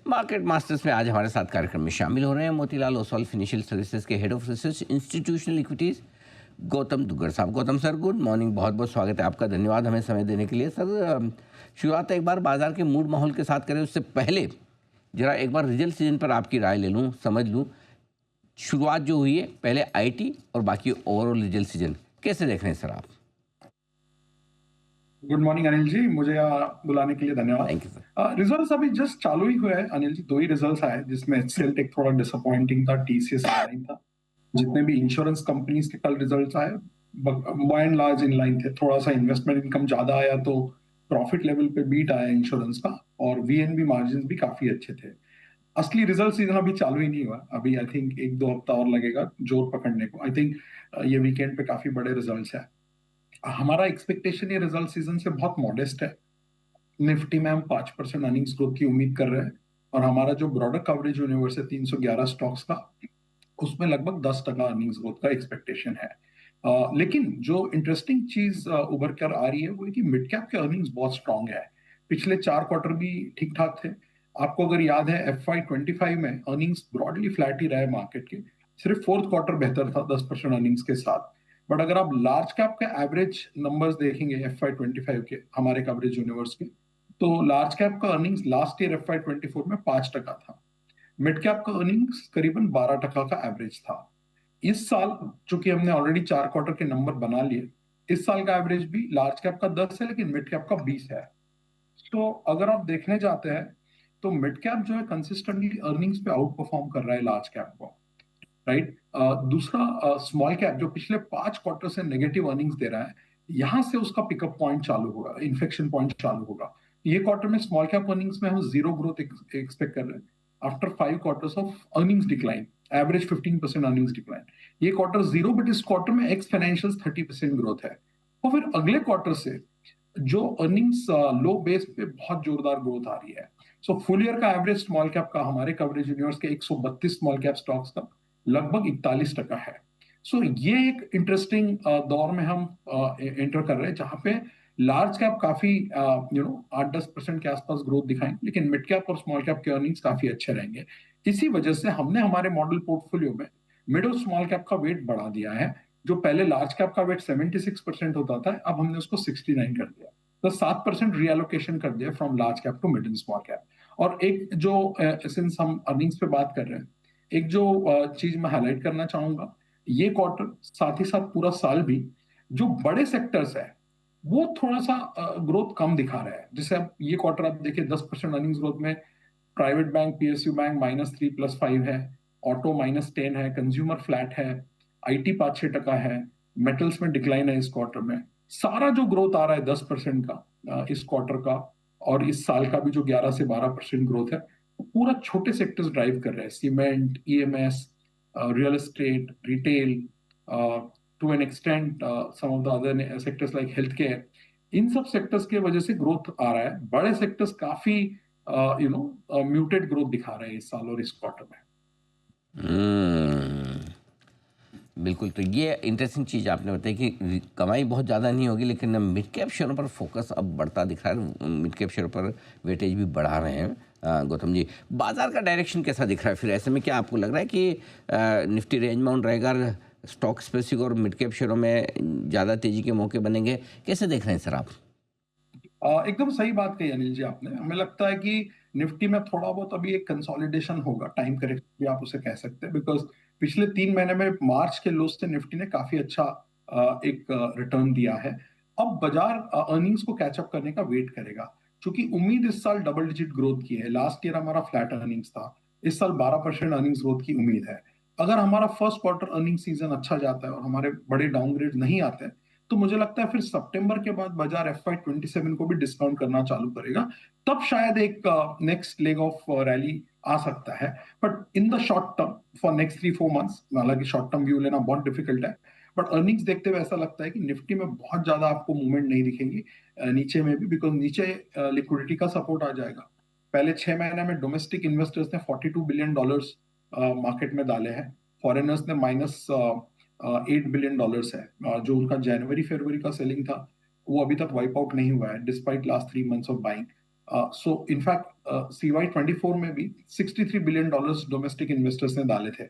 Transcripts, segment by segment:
Market masters में आज हमारे साथ कार्यक्रम में शामिल हो रहे हैं मोतीलाल ओसवाल फाइनेंशियल सर्विसेज के head of research institutional equities Gautam Duggar साहब। गौतम सर, गुड मॉर्निंग, बहुत बहुत स्वागत है आपका, धन्यवाद हमें समय देने के लिए। सर, शुरुआत एक बार बाजार के मूड माहौल के साथ करें, उससे पहले जरा एक बार रिजल्ट सीजन पर आपकी राय ले लूँ, समझ लूँ शुरुआत जो हुई है पहले आईटी और बाकी ओवरऑल रिजल्ट सीजन कैसे देख रहे हैं सर आप? गुड मॉर्निंग अनिल जी, मुझे यहाँ बुलाने के लिए धन्यवाद। Thank you sir. रिजल्ट्स अभी जस्ट चालू ही हुए हैं अनिल जी, 2 ही रिजल्ट्स आए जिसमें एचसीएल टेक थोड़ा डिसअपॉइंटिंग था, टीसीएस नहीं था। जितने भी इंश्योरेंस कंपनीज के कल रिजल्ट्स आए by and large in line थे। थोड़ा सा इन्वेस्टमेंट इनकम ज्यादा आया तो प्रॉफिट लेवल पे बीट आया इंश्योरेंस का, और वीएनबी मार्जिन भी काफी अच्छे थे। असली रिजल्ट सीजन अभी चालू ही नहीं हुआ, अभी आई थिंक 1-2 हफ्ता और लगेगा जोर पकड़ने को। आई थिंक ये वीकेंड पे काफी बड़े रिजल्ट्स है। हमारा एक्सपेक्टेशन ये रिजल्ट सीजन से बहुत मॉडेस्ट है। निफ्टी में हम 5% अर्निंग्स ग्रोथ की उम्मीद कर रहे हैं, और हमारा जो ब्रॉडर कवरेज यूनिवर्स है 311 स्टॉक्स का, उसमें लगभग 10% अर्निंग्स ग्रोथ का एक्सपेक्टेशन है। लेकिन जो इंटरेस्टिंग चीज उभर कर आ रही है वो है कि मिड कैप के अर्निंग्स बहुत स्ट्रांग है। पिछले 4 क्वार्टर भी ठीक ठाक थे। आपको अगर याद है FY25 में अर्निंग्स ब्रॉडली फ्लैट ही रहे मार्केट के, सिर्फ फोर्थ क्वार्टर बेहतर था 10% अर्निंग्स के साथ। बट अगर आप लार्ज कैप के एवरेज नंबर्स देखेंगे FY25 के हमारे कवरेज यूनिवर्स के, तो लार्ज कैप का अर्निंग्स लास्ट ईयर FY24 में 5% था। मिड कैप का अर्निंग्स करीबन 12% का एवरेज था। इस साल चूंकि हमने ऑलरेडी 4 क्वार्टर के नंबर बना लिए, इस साल का एवरेज भी लार्ज कैप का 10 है लेकिन मिड कैप का 20 है। तो अगर आप देखने जाते हैं तो मिड कैप जो है कंसिस्टेंटली अर्निंग्स पे आउट परफॉर्म कर रहा है लार्ज कैप को, राइट। दूसरा स्मॉल कैप जो पिछले 5 क्वार्टर से नेगेटिव अर्निंग्स दे रहा है, यहां से उसका पिकअप पॉइंट चालू होगा, इन्फेक्शन पॉइंट चालू होगा। ये क्वार्टर में स्मॉल कैप अर्निंग्स में हम 0 ग्रोथ एक्सपेक्ट कर रहे हैं after 5 quarters of earnings decline, average 15% earnings decline. ये क्वार्टर 0, बट इस क्वार्टर में एक्स फाइनेंशियल्स 30% ग्रोथ है। और फिर अगले क्वार्टर से जो अर्निंग्स लो बेस पे बहुत जोरदार ग्रोथ आ रही है। सो फुल ईयर का एवरेज स्मॉल कैप का हमारे कवरेज यूनिवर्स के 132 स्मॉल कैप स्टॉक्स का लगभग 41% है। सो ये एक इंटरेस्टिंग दौर में हम एंटर कर रहे हैं, जहां पे लार्ज कैप काफी 8-10% के आसपास ग्रोथ दिखाएंगे, लेकिन मिड कैप और स्मॉल कैप के अर्निंग्स काफी अच्छे रहेंगे। इसी वजह से हमने हमारे मॉडल पोर्टफोलियो में मिड और स्मॉल कैप का वेट बढ़ा दिया है। जो पहले लार्ज कैप का वेट 76% होता था, अब हमने उसको 69 कर दिया, तो 7% रीएलोकेशन कर दिया from large cap to mid and small cap. और एक जो सिंस हम अर्निंग्स पे बात कर रहे हैं, एक जो चीज मैं हाईलाइट करना चाहूंगा, ये क्वार्टर साथ ही साथ पूरा साल भी जो बड़े सेक्टर्स है वो थोड़ा सा ग्रोथ कम दिखा रहा है। जैसे अब ये क्वार्टर आप देखिए 10% अर्निंग्स ग्रोथ में प्राइवेट बैंक पीएसयू बैंक -3+5 है, ऑटो -10 है, कंज्यूमर फ्लैट है, आईटी 5-6% है, मेटल्स में डिक्लाइन है इस क्वार्टर में। सारा जो ग्रोथ आ रहा है 10% का इस क्वार्टर का, और इस साल का भी जो 11 से 12% ग्रोथ है, पूरा छोटे सेक्टर्स ड्राइव कर रहे हैं। Cement, EMS, real estate, retail, to an extent some of the other sectors like health care. इन सब सेक्टर्स की वजह से ग्रोथ आ रहा है। बड़े सेक्टर्स काफी म्यूटेड ग्रोथ दिखा रहे हैं इस साल और इस क्वार्टर में। बिल्कुल, तो ये इंटरेस्टिंग चीज़ आपने बताई कि कमाई बहुत ज़्यादा नहीं होगी, लेकिन मिड कैप शेयरों पर फोकस अब बढ़ता दिख रहा है, मिड कैप शेयरों पर वेटेज भी बढ़ा रहे हैं। गौतम जी, बाजार का डायरेक्शन कैसा दिख रहा है फिर? ऐसे में क्या आपको लग रहा है कि निफ्टी रेंज बाउंड रहेगा, स्टॉक स्पेसिफिक और मिड कैप शेयरों में ज़्यादा तेज़ी के मौके बनेंगे? कैसे देख रहे हैं सर आप? एकदम सही बात कही अनिल जी आपने। हमें लगता है कि निफ्टी में थोड़ा बहुत अभी एक कंसोलिडेशन होगा, टाइम करेक्ट भी आप उसे कह सकते हैं, बिकॉज पिछले 3 महीने में मार्च के लो से निफ्टी ने काफी अच्छा एक रिटर्न दिया है। अब बाजार अर्निंग्स को कैचअप करने का वेट करेगा, क्योंकि उम्मीद इस साल डबल डिजिट ग्रोथ की है। लास्ट ईयर हमारा फ्लैट अर्निंग्स था, इस साल 12% अर्निंग्स ग्रोथ की उम्मीद है। अगर हमारा फर्स्ट क्वार्टर अर्निंग सीजन अच्छा जाता है और हमारे बड़े डाउनग्रेड नहीं आते हैं, तो मुझे लगता है फिर सितंबर के बाद बाजार FY27 को भी डिस्काउंट करना चालू करेगा। तब शायद एक नेक्स्ट लेग ऑफ रैली आ सकता है। But in the short term for next 3-4 months, हालांकि शॉर्ट टर्म व्यू लेना बहुत डिफिकल्ट है, बट अर्निंग्स देखते हुए ऐसा लगता है कि निफ्टी में बहुत ज्यादा आपको मूवमेंट नहीं दिखेंगी नीचे में भी, बिकॉज नीचे लिक्विडिटी का सपोर्ट आ जाएगा। पहले 6 महीने में डोमेस्टिक इन्वेस्टर्स ने $42 बिलियन मार्केट में डाले हैं, फॉरेनर्स ने -$8 बिलियन है। जो उनका जनवरी फरवरी का सेलिंग था वो अभी तक वाइप आउट नहीं हुआ है despite last 3 months of buying. So in fact CY24 में भी $63 बिलियन डोमेस्टिक इन्वेस्टर्स ने डाले थे।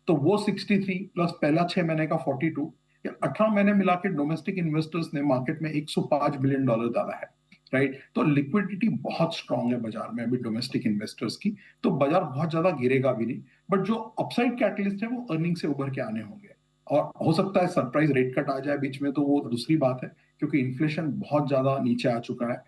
तो वो 63 प्लस पहला 6 महीने का 42 या 18 महीने मिला के डोमेस्टिक इन्वेस्टर्स ने मार्केट में $105 बिलियन डाला है, राइट। तो लिक्विडिटी बहुत स्ट्रांग है बाजार में अभी डोमेस्टिक इन्वेस्टर्स की। तो बाजार बहुत ज्यादा गिरेगा भी नहीं, बट जो अपसाइड कैटलिस्ट है वो अर्निंग से उभर के आने होंगे। और हो सकता है सरप्राइज रेट कट आ जाए बीच में, तो वो दूसरी बात है, क्योंकि इन्फ्लेशन बहुत ज्यादा नीचे आ चुका है।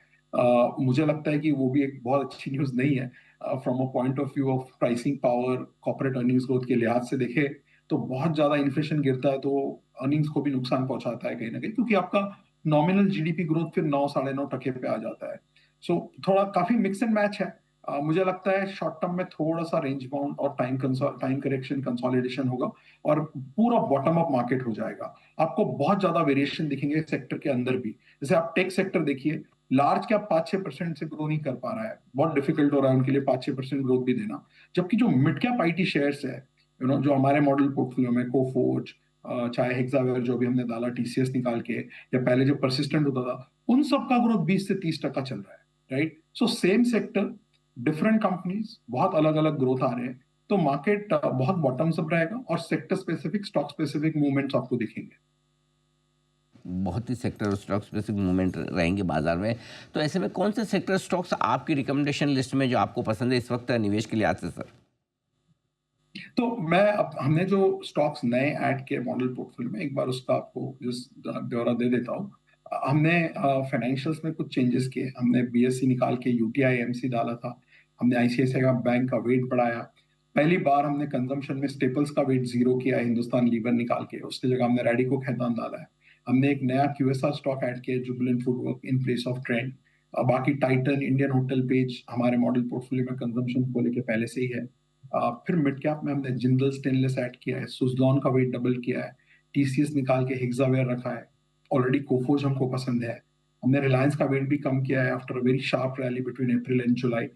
मुझे लगता है कि वो भी एक बहुत अच्छी न्यूज नहीं है from a point of view of pricing power, corporate earnings growth के लिहाज से देखे तो बहुत ज्यादा इन्फ्लेशन गिरता है तो अर्निंग्स को भी नुकसान पहुंचाता है कहीं ना कहीं, क्योंकि आपका नॉमिनल जीडीपी ग्रोथ फिर 9 साढ़े 9% पे आ जाता है। सो थोड़ा काफी मिक्स एंड मैच है। मुझे लगता है शॉर्ट टर्म में थोड़ा सा रेंज बाउंड और टाइम करेक्शन कंसोलिडेशन होगा और पूरा बॉटम अप मार्केट हो जाएगा। आपको बहुत ज्यादा वेरिएशन दिखेंगे सेक्टर के अंदर भी। जैसे आप टेक सेक्टर देखिए, लार्ज कैप 5-6% से ग्रो नहीं कर पा रहा है, बहुत डिफिकल्ट हो रहा है उनके लिए 5-6% ग्रोथ भी देना। जबकि जो मिड कैप आईटी शेयर्स है, जो हमारे मॉडल पोर्टफोलियो में कोफोर्ज, चाहे हेक्सावेयर जो भी हमने डाला टीसीएस निकाल के, या पहले जो परसिस्टेंट होता था, उन सब का ग्रोथ 20 से 30% चल रहा है, right. So same sector, different companies, बहुत अलग अलग ग्रोथ आ रहे हैं। तो मार्केट बहुत बॉटम्स अप रहेगा और sector specific, stock specific movements आपको दिखेंगे। बहुत ही सेक्टर और स्टॉक स्पेसिफिक मूवमेंट रहेंगे बाजार में। तो ऐसे में कौन से सेक्टर स्टॉक्स आपकी रिकमेंडेशन लिस्ट में जो आपको पसंद है इस वक्त निवेश के लिए आज से सर? तो हमने जो स्टॉक्स नए ऐड किए मॉडल पोर्टफोलियो में, एक बार उसका आपको ब्यौरा दे देता हूँ। हमने फाइनेंशियल्स में कुछ चेंजेस किए। हमने बीएससी निकाल के यूटीआई एमसी डाला था। हमने आईसीआईसीआई का बैंक का वेट बढ़ाया। पहली बार हमने कंजम्पशन में स्टेपल्स का वेट 0 किया है, हिंदुस्तान लीवर निकाल के, उसकी जगह हमने रैडिको खैतान डाला है। हमने एक नया क्यूएसआर स्टॉक ऐड किया, Jubilant foodwork, in place of trend. बाकी टाइटन, इंडियन होटल पेज हमारे मॉडल पोर्टफोलियो में कंजम्पशन को लेके पहले से ही है। फिर मिड कैप में हमने जिंदल स्टेनलेस ऐड किया है, सुजलॉन का वेट डबल किया है, टीसीएस निकाल के हेक्सावेयर रखा है, ऑलरेडी कोफोर्ज हमको पसंद है। हमने रिलायंस का वेट भी कम किया है after a very sharp rally between April and July.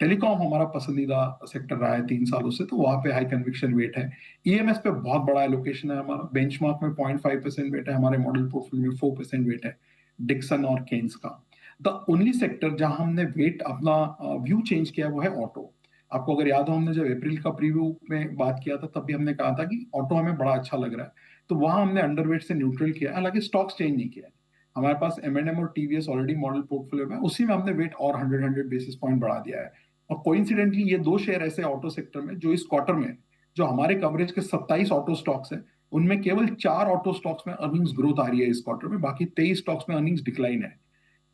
Telecom हमारा पसंदीदा सेक्टर रहा है 3 सालों से, तो वहां पे हाई कन्विक्शन वेट है। ईएमएस पे बहुत बड़ा एलोकेशन है हमारा, बेंचमार्क में 0.5% वेट है, हमारे मॉडल पोर्टफोलियो में 4% वेट है डिक्सन और केन्स का। द ओनली सेक्टर जहां हमने वेट अपना व्यू चेंज किया वो है ऑटो। आपको अगर याद हो, हमने जब अप्रैल का प्रीव्यू में बात किया था तब भी हमने कहा था कि ऑटो हमें बड़ा अच्छा लग रहा है, तो वहां हमने अंडरवेट से न्यूट्रल किया। हालांकि स्टॉक्स चेंज नहीं किया है, हमारे पास एमएनएम और टीवीएस ऑलरेडी मॉडल पोर्टफोलियो में, उसी में हमने वेट और 100 बेसिस पॉइंट बढ़ा दिया है। और कोइंसिडेंटली ये 2 शेयर ऐसे ऑटो सेक्टर में जो इस क्वार्टर में, जो हमारे कवरेज के 27 ऑटो स्टॉक्स हैं, उनमें केवल 4 ऑटो स्टॉक्स में अर्निंग्स ग्रोथ आ रही है इस क्वार्टर में, बाकी 23 स्टॉक्स में अर्निंग्स डिक्लाइन है।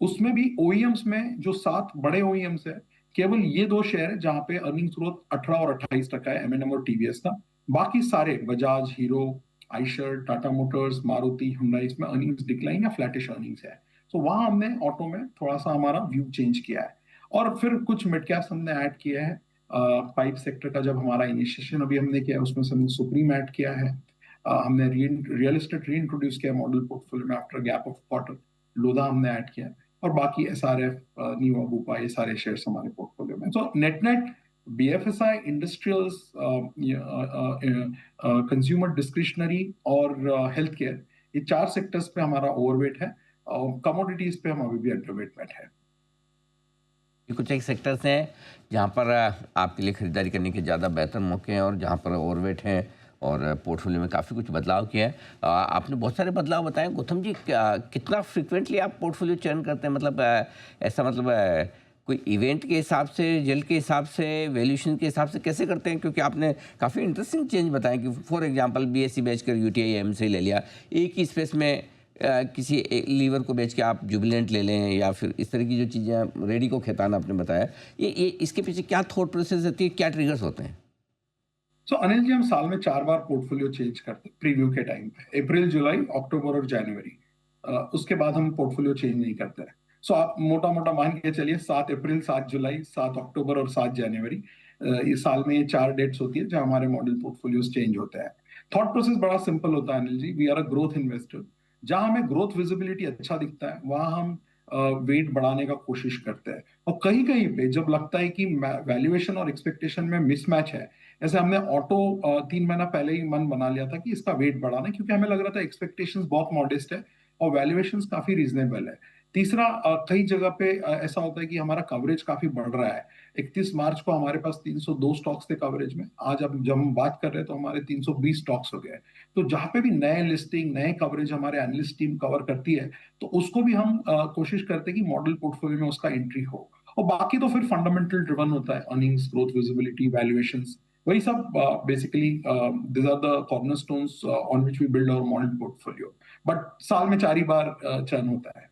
उसमें भी ओईएम्स में जो 7 बड़े ओईएम्स है, केवल ये 2 शेयर है जहां पे अर्निंग्स ग्रोथ 18 और 28% है, एमएनएम और टीवीएस का। बाकी सारे Bajaj, hero, Eicher, Tata Motors, Maruti, Hyundai, इसमें अर्निंग्स डिक्लाइन या फ्लैटिश अर्निंग्स है। तो वहां हमने ऑटो में थोड़ा सा हमारा व्यू चेंज किया है। और फिर कुछ मिड कैप्स हमने ऐड किए हैं। पाइप सेक्टर का जब हमारा इनिशिएशन अभी हमने किया, उसमें से हमने सुप्रीम ऐड किया है। हमने रियल एस्टेट री इंट्रोड्यूस किया मॉडल पोर्टफोलियो में after gap of quarter. Lodha हमने ऐड किया, और बाकी एसआरएफ, न्यू अबूपा, ये सारे शेयर्स हमारे पोर्टफोलियो में। तो net net BFSI, industrials, consumer discretionary और हेल्थ केयर, ये 4 सेक्टर्स पे हमारा ओवरवेट है, और कमोडिटीज पे हम अभी भी अंडरवेट है। ये कुछ एक सेक्टर्स हैं जहाँ पर आपके लिए खरीदारी करने के ज़्यादा बेहतर मौके हैं और जहाँ पर ओवरवेट हैं और पोर्टफोलियो में काफ़ी कुछ बदलाव किया है। आपने बहुत सारे बदलाव बताए। गौतम जी, कितना फ्रिक्वेंटली आप पोर्टफोलियो चयन करते हैं? मतलब ऐसा मतलब कोई इवेंट के हिसाब से, रिजल्ट के हिसाब से, वैल्यूएशन के हिसाब से कैसे करते हैं? क्योंकि आपने काफ़ी इंटरेस्टिंग चेंज बताया कि फॉर एग्जांपल बीएससी बेच कर यूटीआई एमसी ले लिया, एक ही स्पेस में किसी लीवर को बेच के आप जुबिलेंट ले लें, या फिर इस तरह की जो चीज़ें, रेडी को खेतान आपने बताया, ये इसके पीछे क्या थॉट प्रोसेस होती है, क्या ट्रिगर्स होते हैं? सो अनिल जी, हम साल में 4 बार पोर्टफोलियो चेंज करते हैं प्रीव्यू के टाइम पे, अप्रैल, जुलाई, अक्टूबर और जनवरी। उसके बाद हम पोर्टफोलियो चेंज नहीं करते हैं। सो आप मोटा मोटा मान के चलिए 7 अप्रैल, 7 जुलाई, 7 अक्टूबर और 7 जनवरी, इस साल में ये 4 डेट्स होती है जहां हमारे मॉडल पोर्टफोलियोज चेंज होते हैं। थॉट प्रोसेस बड़ा सिंपल होता है Anil ji. We are a growth investor. जहां हमें ग्रोथ विजिबिलिटी अच्छा दिखता है वहां हम वेट बढ़ाने का कोशिश करते हैं। और कहीं कहीं पे जब लगता है कि वैल्यूएशन और एक्सपेक्टेशन में मिसमैच है, जैसे हमने ऑटो 3 महीना पहले ही मन बना लिया था कि इसका वेट बढ़ाना है, क्योंकि हमें लग रहा था एक्सपेक्टेशंस बहुत मॉडेस्ट है और वैल्यूएशंस काफी रीजनेबल है। तीसरा, कई जगह पे ऐसा होता है कि हमारा कवरेज काफी बढ़ रहा है। 31 मार्च को हमारे पास 302 स्टॉक्स थे कवरेज में। आज अब जब हम बात कर रहे हैं तो हमारे 320 स्टॉक्स हो गए। तो जहां पे भी नए लिस्टिंग, नए कवरेज हमारे एनालिस्ट टीम कवर करती है, तो उसको भी हम कोशिश करते हैं कि मॉडल पोर्टफोलियो में उसका एंट्री हो। और बाकी तो फिर फंडामेंटल ड्रिवन होता है, अर्निंग्स ग्रोथ, विजिबिलिटी, वैल्यूएशंस, वही सब। Basically this are the cornerstones on which we build our model portfolio. But साल में 4 ही बार चर्न होता है।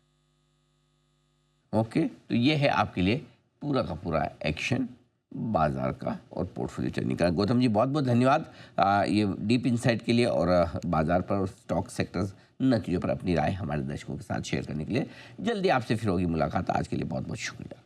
ओके, तो ये है आपके लिए पूरा का पूरा एक्शन बाजार का और पोर्टफोलियो चर्निंग का। गौतम जी बहुत बहुत धन्यवाद ये डीप इंसाइट के लिए और बाजार पर और स्टॉक सेक्टर्स नतीजों पर अपनी राय हमारे दर्शकों के साथ शेयर करने के लिए। जल्दी आपसे फिर होगी मुलाकात। आज के लिए बहुत बहुत शुक्रिया।